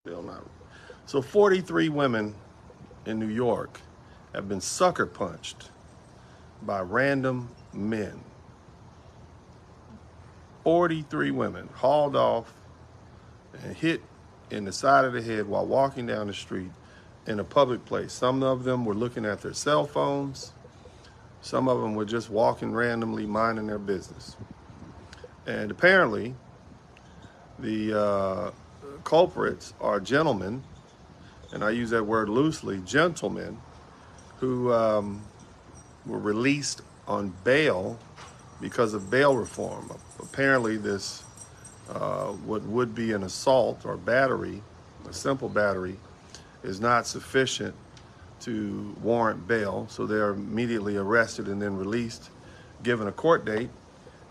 Still not. So 43 women in New York have been sucker punched by random men. 43 women hauled off and hit in the side of the head while walking down the street in a public place. Some of them were looking at their cell phones. Some of them were just walking randomly, minding their business. And apparently, the culprits are gentlemen, and I use that word loosely, gentlemen, who were released on bail because of bail reform. Apparently, this what would be an assault or battery, a simple battery, is not sufficient to warrant bail. So they're immediately arrested and then released, given a court date,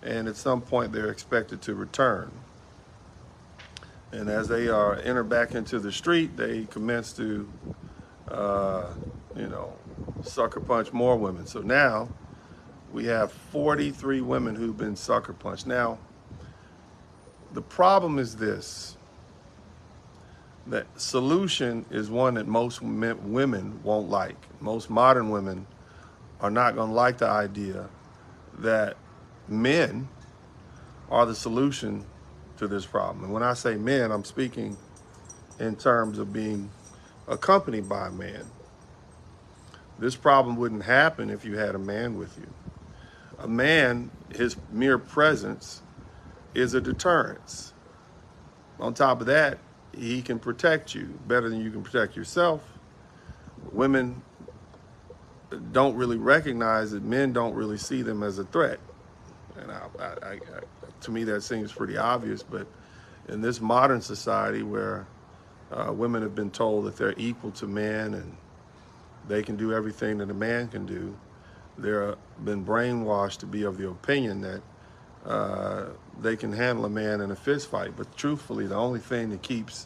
and at some point they're expected to return. And as they enter back into the street, they commence to, sucker punch more women. So now we have 43 women who've been sucker punched. Now, the problem is this: that solution is one that most women won't like. Most modern women are not going to like the idea that men are the solution to this problem. And when I say men, I'm speaking in terms of being accompanied by a man. This problem wouldn't happen if you had a man with you. A man, his mere presence is a deterrence. On top of that, he can protect you better than you can protect yourself. Women don't really recognize that men don't really see them as a threat. And to me, that seems pretty obvious. But in this modern society where women have been told that they're equal to men and they can do everything that a man can do, they're been brainwashed to be of the opinion that they can handle a man in a fist fight. But truthfully, the only thing that keeps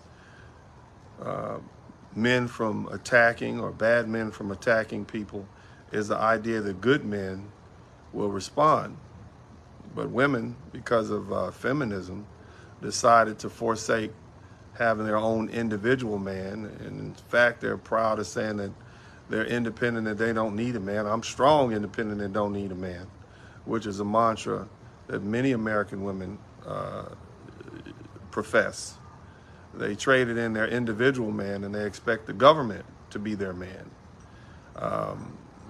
men from attacking, or bad men from attacking people, is the idea that good men will respond. But women, because of feminism, decided to forsake having their own individual man. And in fact, they're proud of saying that they're independent and they don't need a man. I'm strong, independent, and don't need a man, which is a mantra that many American women profess. They traded in their individual man and they expect the government to be their man.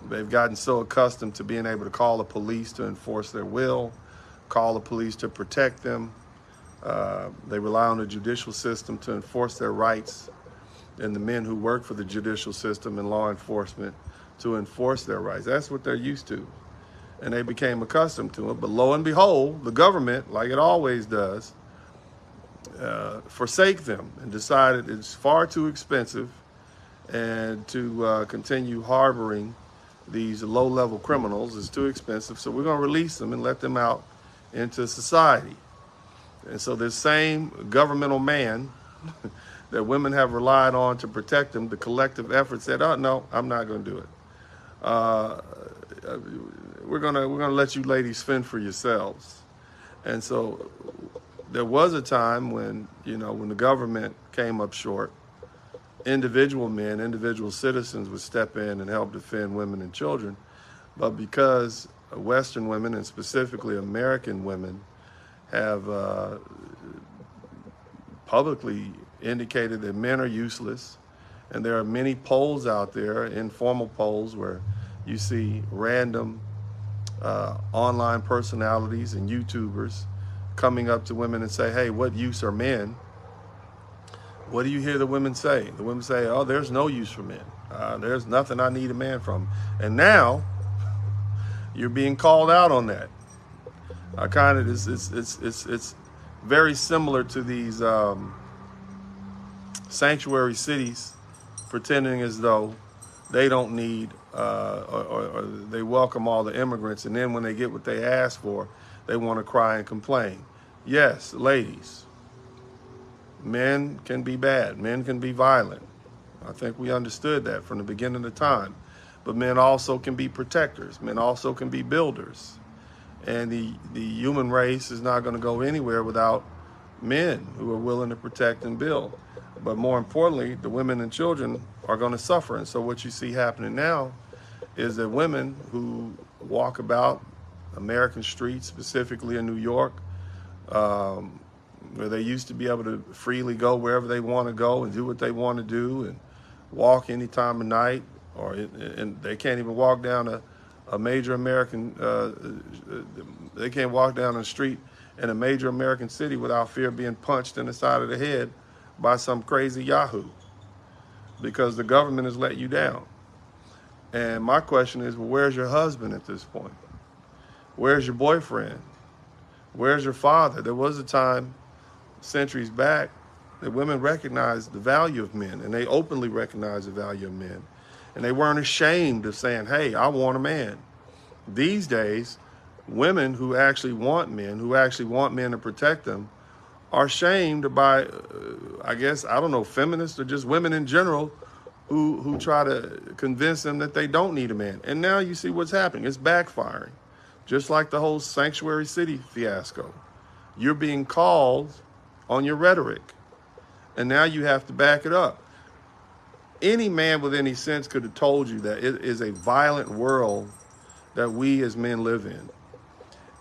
They've gotten so accustomed to being able to call the police to enforce their will, call the police to protect them. They rely on the judicial system to enforce their rights, and the men who work for the judicial system and law enforcement to enforce their rights. That's what they're used to. And they became accustomed to it. But lo and behold, the government, like it always does, forsake them and decided it's far too expensive and to continue harboring these low-level criminals is too expensive. So we're going to release them and let them out into society. And so this same governmental man that women have relied on to protect them, the collective effort said, "Oh no, I'm not going to do it. We're gonna let you ladies fend for yourselves." And so there was a time when the government came up short, individual men, individual citizens would step in and help defend women and children. But because Western women, and specifically American women, have publicly indicated that men are useless, and there are many polls out there, informal polls, where you see random online personalities and YouTubers coming up to women and say, "Hey, what use are men?" What do you hear the women say? The women say, "Oh, there's no use for men. There's nothing I need a man from." And now you're being called out on that. It's very similar to these sanctuary cities pretending as though they don't need or they welcome all the immigrants, and then when they get what they ask for, they want to cry and complain. Yes, ladies, men can be bad. Men can be violent. I think we understood that from the beginning of time. But men also can be protectors. Men also can be builders. And the human race is not going to go anywhere without men who are willing to protect and build. But more importantly, the women and children are going to suffer. And so what you see happening now is that women who walk about American streets, specifically in New York, um, where they used to be able to freely go wherever they want to go and do what they want to do and walk any time of night, and they can't even walk down a major American, they can't walk down the street in a major American city without fear of being punched in the side of the head by some crazy Yahoo, because the government has let you down. And my question is, well, where's your husband at this point? Where's your boyfriend? Where's your father? There was a time, centuries back, that women recognized the value of men, and they openly recognized the value of men. And they weren't ashamed of saying, hey, I want a man. These days, women who actually want men to protect them, are shamed by, I guess, I don't know, feminists or just women in general who try to convince them that they don't need a man. And now you see what's happening. It's backfiring. Just like the whole Sanctuary City fiasco. You're being called on your rhetoric, and now you have to back it up. Any man with any sense could have told you that it is a violent world that we as men live in.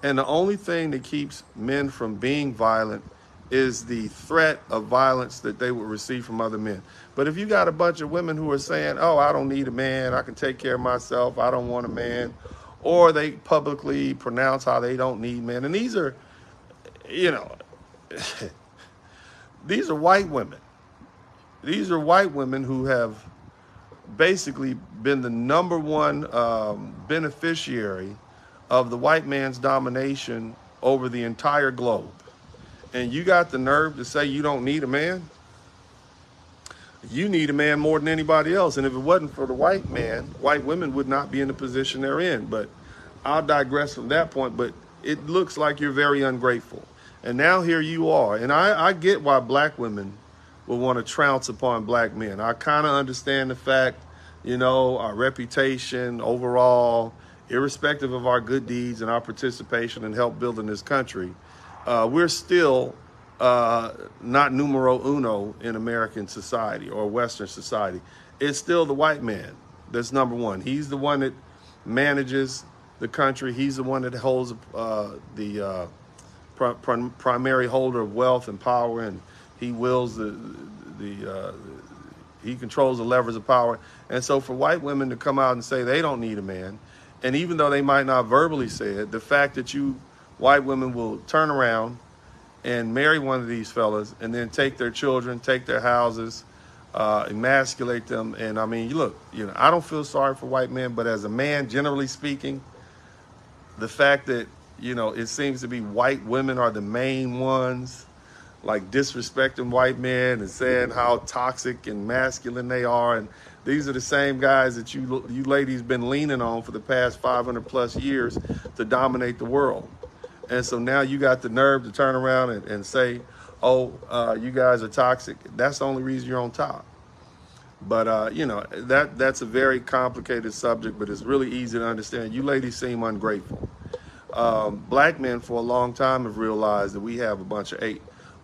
And the only thing that keeps men from being violent is the threat of violence that they would receive from other men. But if you got a bunch of women who are saying, oh, I don't need a man, I can take care of myself, I don't want a man, or they publicly pronounce how they don't need men, and these are, you know, these are white women. These are white women who have basically been the number one beneficiary of the white man's domination over the entire globe. And you got the nerve to say you don't need a man? You need a man more than anybody else. And if it wasn't for the white man, white women would not be in the position they're in. But I'll digress from that point. But it looks like you're very ungrateful. And now here you are. And I get why black women will want to trounce upon black men. I kind of understand the fact, you know, our reputation overall, irrespective of our good deeds and our participation in help building this country, we're still not numero uno in American society or Western society. It's still the white man that's number one. He's the one that manages the country. He's the one that holds the primary holder of wealth and power, and he wills he controls the levers of power. And so for white women to come out and say they don't need a man, and even though they might not verbally say it, the fact that you white women will turn around and marry one of these fellas and then take their children, take their houses, emasculate them. And I mean, look, you know, I don't feel sorry for white men, but as a man, generally speaking, the fact that, you know, it seems to be white women are the main ones, like disrespecting white men and saying how toxic and masculine they are. And these are the same guys that you ladies been leaning on for the past 500 plus years to dominate the world. And so now you got the nerve to turn around and say, oh, you guys are toxic. That's the only reason you're on top. But, you know, that's a very complicated subject, but it's really easy to understand. You ladies seem ungrateful. Black men for a long time have realized that we have a bunch of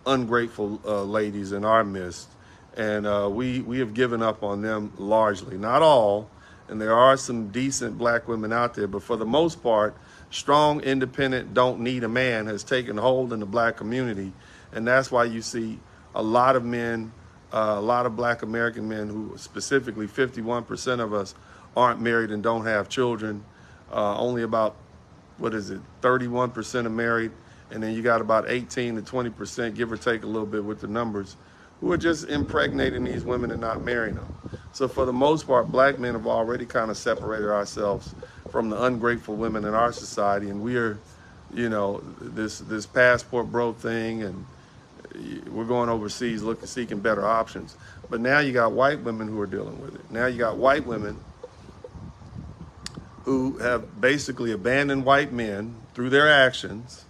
ungrateful ladies in our midst. And we have given up on them largely. Not all, and there are some decent black women out there, but for the most part, strong, independent, don't need a man has taken hold in the black community. And that's why you see a lot of men, a lot of black American men who specifically 51% of us aren't married and don't have children. Only about, 31% are married. And then you got about 18 to 20%, give or take a little bit with the numbers, who are just impregnating these women and not marrying them. So for the most part, black men have already kind of separated ourselves from the ungrateful women in our society, and we are, you know, this passport bro thing, and we're going overseas seeking better options. But now you got white women who are dealing with it. Now you got white women who have basically abandoned white men through their actions,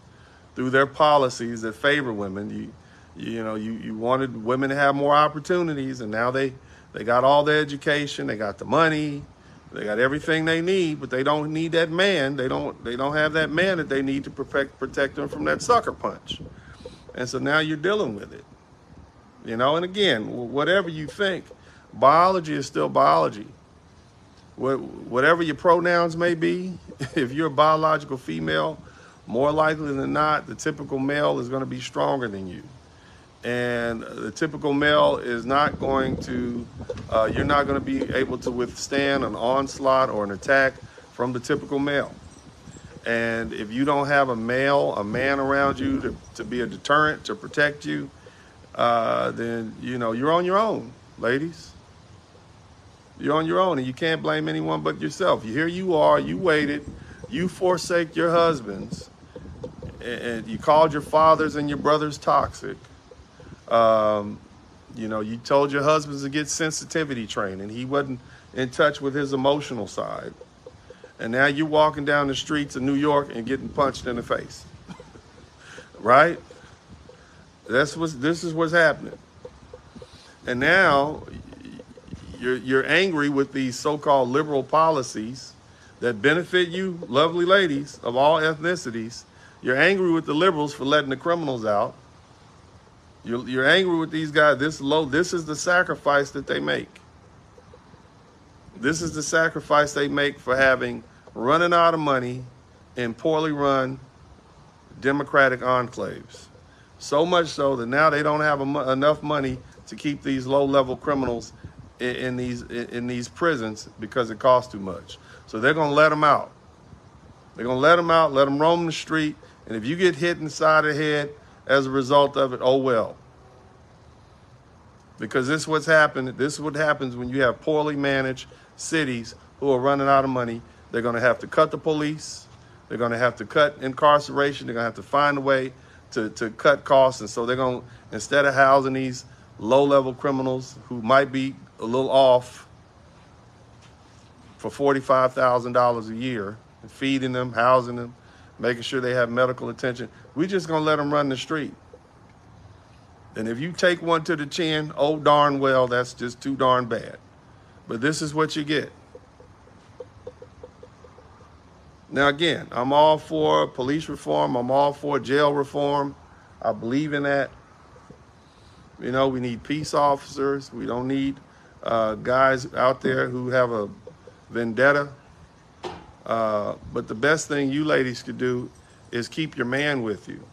through their policies that favor women. You wanted women to have more opportunities, and now they got all the education, they got the money, they got everything they need, but they don't need that man. They don't have that man that they need to protect them from that sucker punch. And so now you're dealing with it. And again, whatever you think, biology is still biology. Whatever your pronouns may be, if you're a biological female, more likely than not, the typical male is going to be stronger than you. And the typical male is not going to, you're not going to be able to withstand an onslaught or an attack from the typical male. And if you don't have a man around you to be a deterrent, to protect you, then, you're on your own, ladies. You're on your own, and you can't blame anyone but yourself. Here you are, you waited, you forsake your husbands, and you called your fathers and your brothers toxic. You told your husbands to get sensitivity training. He wasn't in touch with his emotional side. And now you're walking down the streets of New York and getting punched in the face. Right? This is what's happening. And now you're angry with these so-called liberal policies that benefit you, lovely ladies of all ethnicities. You're angry with the liberals for letting the criminals out. You're angry with these guys this low. This is the sacrifice that they make. This is the sacrifice they make for running out of money in poorly run Democratic enclaves. So much so that now they don't have enough money to keep these low-level criminals in these prisons because it costs too much. So they're going to let them out. They're going to let them out, let them roam the street, and if you get hit in the side of the head as a result of it, oh well. Because this is what's happened. This is what happens when you have poorly managed cities who are running out of money. They're going to have to cut the police. They're going to have to cut incarceration. They're going to have to find a way to cut costs. And so they're going to, instead of housing these low-level criminals who might be a little off for $45,000 a year, and feeding them, housing them, making sure they have medical attention, we're just going to let them run the street. And if you take one to the chin, oh darn well, that's just too darn bad. But this is what you get. Now again, I'm all for police reform. I'm all for jail reform. I believe in that. We need peace officers. We don't need guys out there who have a vendetta. But the best thing you ladies could do is keep your man with you.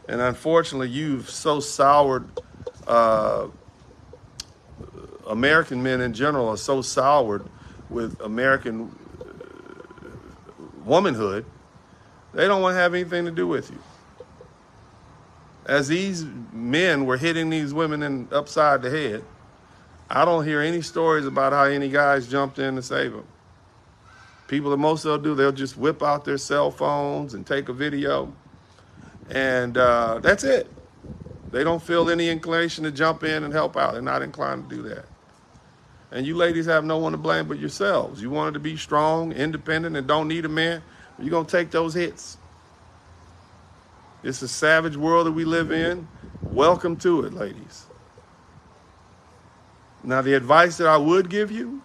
And unfortunately, you've so soured, American men in general are so soured with American womanhood, they don't want to have anything to do with you. As these men were hitting these women upside the head, I don't hear any stories about how any guys jumped in to save them. People, the most they'll do, they'll just whip out their cell phones and take a video. And that's it. They don't feel any inclination to jump in and help out. They're not inclined to do that. And you ladies have no one to blame but yourselves. You wanted to be strong, independent, and don't need a man. You're going to take those hits. It's a savage world that we live in. Welcome to it, ladies. Now, the advice that I would give you,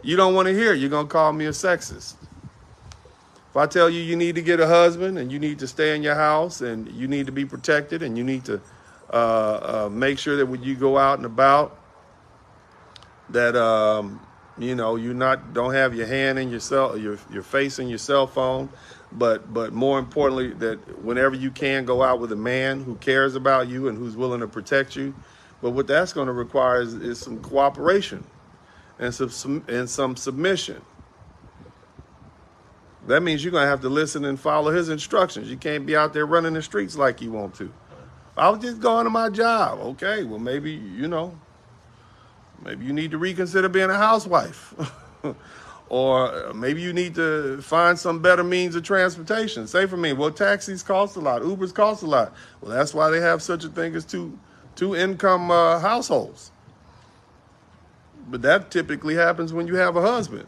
you don't want to hear. You're going to call me a sexist. If I tell you need to get a husband and you need to stay in your house and you need to be protected and you need to make sure that when you go out and about that you don't have your hand in your face in your cell phone, but more importantly that whenever you can go out with a man who cares about you and who's willing to protect you. But what that's going to require is some cooperation and some submission. That means you're going to have to listen and follow his instructions. You can't be out there running the streets like you want to. I was just going to my job. Okay, well, maybe you need to reconsider being a housewife. Or maybe you need to find some better means of transportation. Say for me, well, taxis cost a lot. Ubers cost a lot. Well, that's why they have such a thing as two-income households. But that typically happens when you have a husband.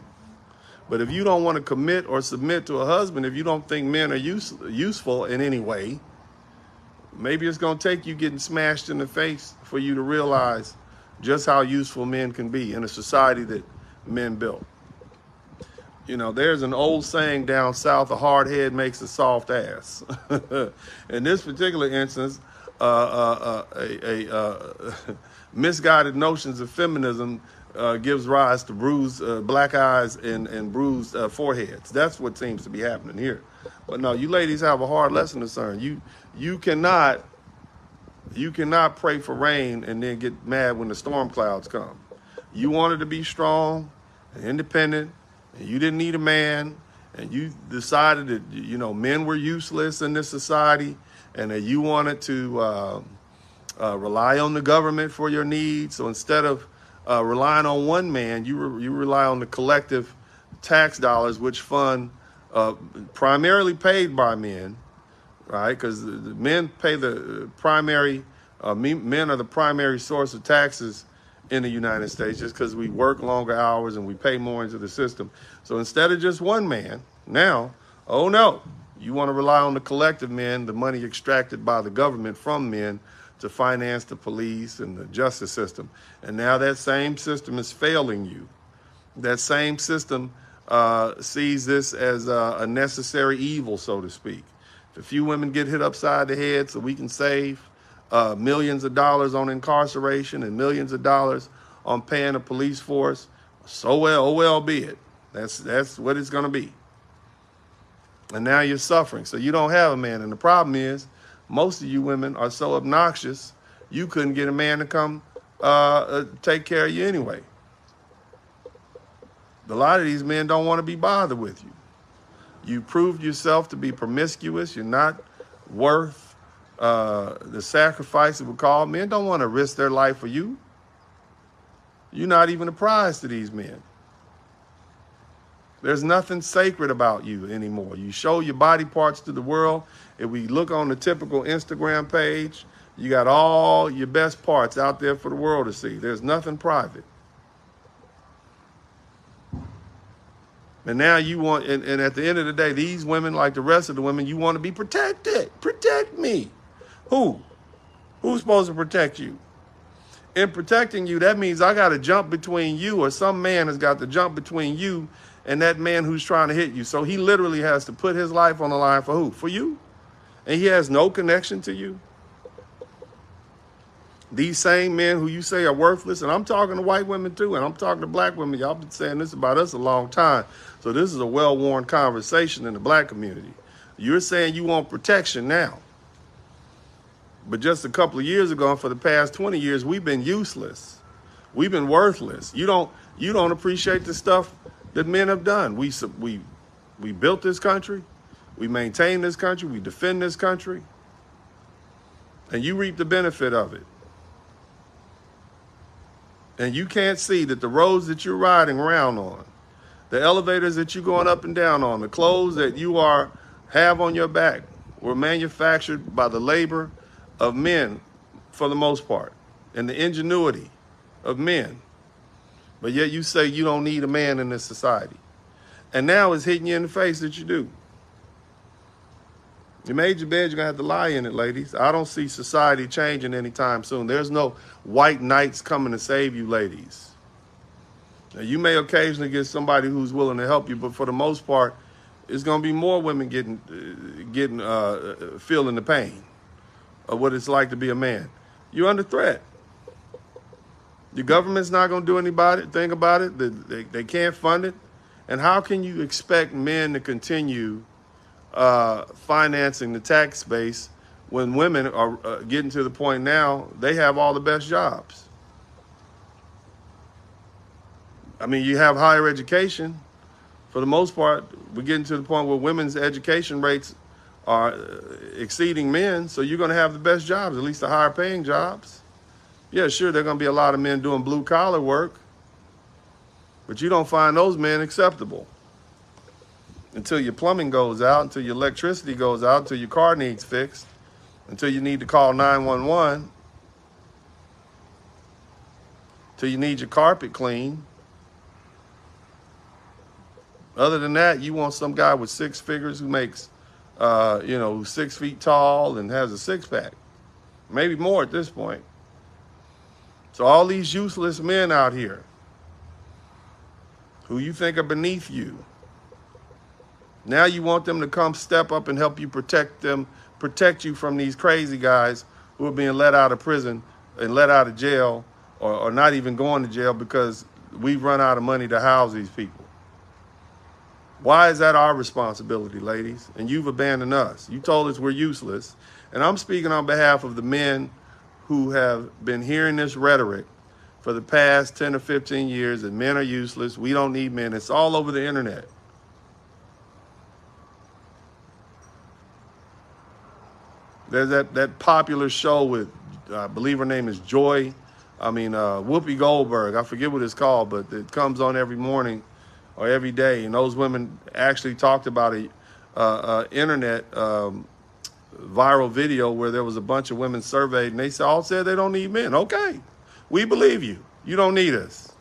But if you don't want to commit or submit to a husband, if you don't think men are useful in any way, maybe it's going to take you getting smashed in the face for you to realize just how useful men can be in a society that men built. You know, there's an old saying down south: a hard head makes a soft ass. In this particular instance, misguided notions of feminism gives rise to bruised black eyes and bruised foreheads. That's what seems to be happening here. But no, you ladies have a hard lesson to learn. You cannot pray for rain and then get mad when the storm clouds come. You wanted to be strong and independent, and you didn't need a man, and you decided that, you know, men were useless in this society, and that you wanted to rely on the government for your needs. So instead of relying on one man, you rely on the collective tax dollars, which fund primarily paid by men, right? Because the men pay the primary, men are the primary source of taxes in the United States, just because we work longer hours and we pay more into the system. So instead of just one man, now, oh no, you want to rely on the collective men, the money extracted by the government from men to finance the police and the justice system. And now that same system is failing you. That same system sees this as a necessary evil, so to speak. If a few women get hit upside the head so we can save millions of dollars on incarceration and millions of dollars on paying a police force, so well be it. That's what it's going to be. And now you're suffering, so you don't have a man. And the problem is, most of you women are so obnoxious, you couldn't get a man to come take care of you anyway. A lot of these men don't want to be bothered with you. You proved yourself to be promiscuous. You're not worth the sacrifice it would call. Men don't want to risk their life for you. You're not even a prize to these men. There's nothing sacred about you anymore. You show your body parts to the world. If we look on the typical Instagram page, you got all your best parts out there for the world to see. There's nothing private. And now you want, and at the end of the day, these women, like the rest of the women, you want to be protected. Protect me. Who? Who's supposed to protect you? In protecting you, that means I got to jump between you, or some man has got to jump between you and that man who's trying to hit you. So he literally has to put his life on the line for who? For you? And he has no connection to you? These same men who you say are worthless, and I'm talking to white women too, and I'm talking to black women. Y'all been saying this about us a long time. So this is a well-worn conversation in the black community. You're saying you want protection now. But just a couple of years ago, and for the past 20 years, we've been useless. We've been worthless. You don't appreciate the stuff that men have done. We built this country. We maintain this country. We defend this country. And you reap the benefit of it. And you can't see that the roads that you're riding around on, the elevators that you're going up and down on, the clothes that you have on your back were manufactured by the labor of men for the most part, and the ingenuity of men. But yet you say you don't need a man in this society. And now it's hitting you in the face that you do. You made your bed, you're going to have to lie in it, ladies. I don't see society changing anytime soon. There's no white knights coming to save you, ladies. Now, you may occasionally get somebody who's willing to help you, but for the most part, it's going to be more women feeling the pain of what it's like to be a man. You're under threat. Your government's not going to do anything about it. They can't fund it. And how can you expect men to continue financing the tax base when women are getting to the point now they have all the best jobs? I mean, you have higher education. For the most part, we're getting to the point where women's education rates are exceeding men, so you're going to have the best jobs, at least the higher paying jobs. Yeah, sure, there are going to be a lot of men doing blue collar work, but you don't find those men acceptable until your plumbing goes out, until your electricity goes out, until your car needs fixed, until you need to call 911, until you need your carpet cleaned. Other than that, you want some guy with six figures who makes, who's 6 feet tall and has a six-pack. Maybe more at this point. So all these useless men out here who you think are beneath you, Now you want them to come step up and help you protect you from these crazy guys who are being let out of prison and let out of jail, or not even going to jail because we've run out of money to house these people. Why is that our responsibility, ladies? And you've abandoned us. You told us we're useless. And I'm speaking on behalf of the men who have been hearing this rhetoric for the past 10 or 15 years that men are useless. We don't need men. It's all over the internet. There's that popular show with, I believe her name is Whoopi Goldberg. I forget what it's called, but it comes on every morning or every day. And those women actually talked about a internet viral video where there was a bunch of women surveyed, and they all said they don't need men. Okay, we believe you. You don't need us.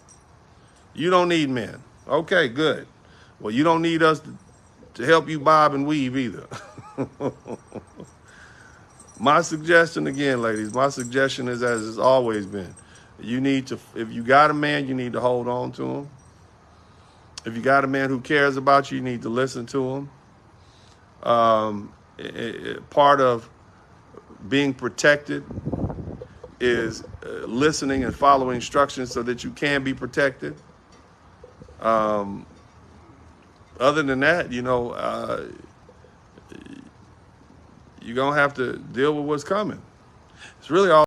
You don't need men. Okay, good. Well, you don't need us to help you bob and weave either. My suggestion again, ladies, my suggestion is, as it's always been, you need to, if you got a man, you need to hold on to him. If you got a man who cares about you, you need to listen to him. Part of being protected is listening and following instructions so that you can be protected. Other than that, you're going to have to deal with what's coming. It's really all